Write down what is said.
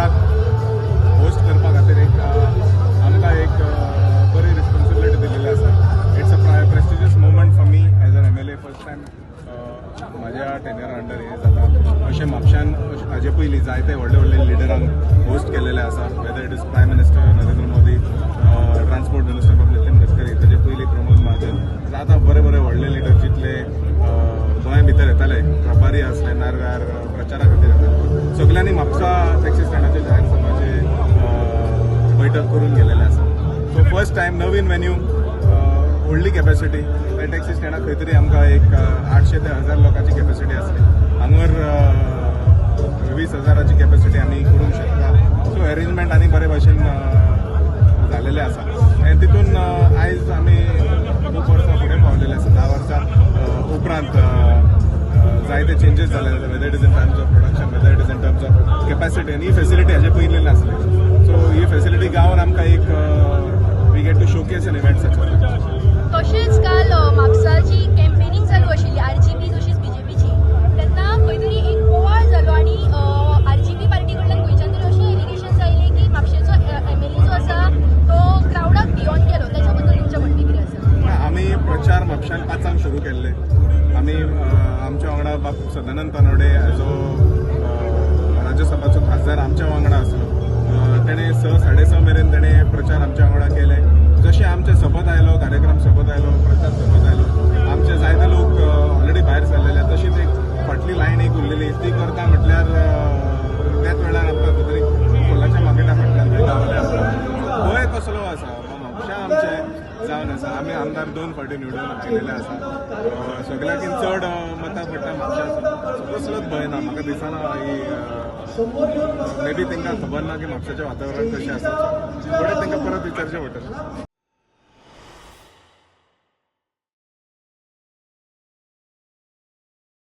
लिडराक host करपा खातीर आमकां एक बरी रिस्पॉन्सिबिलिटी दिलेली आसा. It's a prestigious moment for me as an MLA. First time म्हाज्या टेन्युरा अंडर हे जाता. अशें म्हापशान हाजे पयलीं जायते व्हडले व्हडले लिडरांक होस्ट केलेले आसा. Whether it is prime minister Narendra Modi, transport minister Nitin Gadkari, ताजे पयलीं प्रमोद महाजन. आतां बरे बरे व्हडले लिडर जितले गोंया भितर येताले, प्रभारी आसले, नारव्यार प्रचारा खातीर येताले, सगळ्यांनी म्हापसा टॅक्सी स्टँडाचे जाहीर सभाचे बैठक करून गेलेले आसा. सो फर्स्ट टायम नवीन वेन्यू, व्हडली कॅपॅसिटी. त्या टॅक्सी स्टँडाक खंय तरी आमकां एक 800 ते 1000 लोकांची कॅपॅसिटी आसली. हांगर 20,000ची कॅपॅसिटी आमी करूंक शकता. सो अरेंजमेंट आनी बरे भशेन जालेले आसा. आनी तितून आयज आमी खूब वर्सां फुडें पावलेले आसा. 10 वर्सां उपरांत जायते चेंजीस जाले. Weather it is in terms of production, weather it is in terms of capacity. आनी ही फेसिलिटी हाजे पयलीं नासली. सो ही फेसिलिटी गावन आमकां एक we get to showcase an event successful. तशेंच काल म्हापसाची कॅम्पेनिंग चालू आशिल्ली RGP तशीच BJPची. तेन्ना खंय तरी एक बोवाळ जालो आनी RGP पार्टी कडल्यान खंयच्यान तरी अशी एलिगेशन्स आयली की म्हापशेचो MLA जो आसा तो क्रावडाक बियोंड केलो. त्याच्या बद्दल तुमचें म्हणणें कितें आसा? आमी प्रचार म्हापशान 5 सुरू केल्ले. आमी आमच्या वांगडा बाब सदानंद तानोडे एजो राज्यसभाचो खासदार आमच्या वांगडा आसलो. तेणें 6-6:30 मेरेन तेणें प्रचार आमच्या वांगडा केले. जशें आमचे सोबत आयलो, कार्यक्रम सोबत आयलो, प्रचार सोबत आयलो, आमचे जायते लोक ऑलरेडी भायर सरलेले. तशीच एक फाटली लायन एक उरलेली, ती करता म्हटल्यार त्याच वेळार आमकां खंय तरी फुलांच्या मार्केटा फाटल्यान थंय गावले आसा. गोंय कसलो आसा, म्हापशा आमचे जावन आसा. आमी आमदार 2 फावटी निवडून आयिल्ले आसा. सगळ्याकीन चड मतां पडटा म्हापशा. कसलोच भंय ना म्हाका दिसना. ही मे बी तांकां खबर ना की म्हापशाचें वातावरण कशें आसा. फुडें तांकां परत विचारचें पडटलें.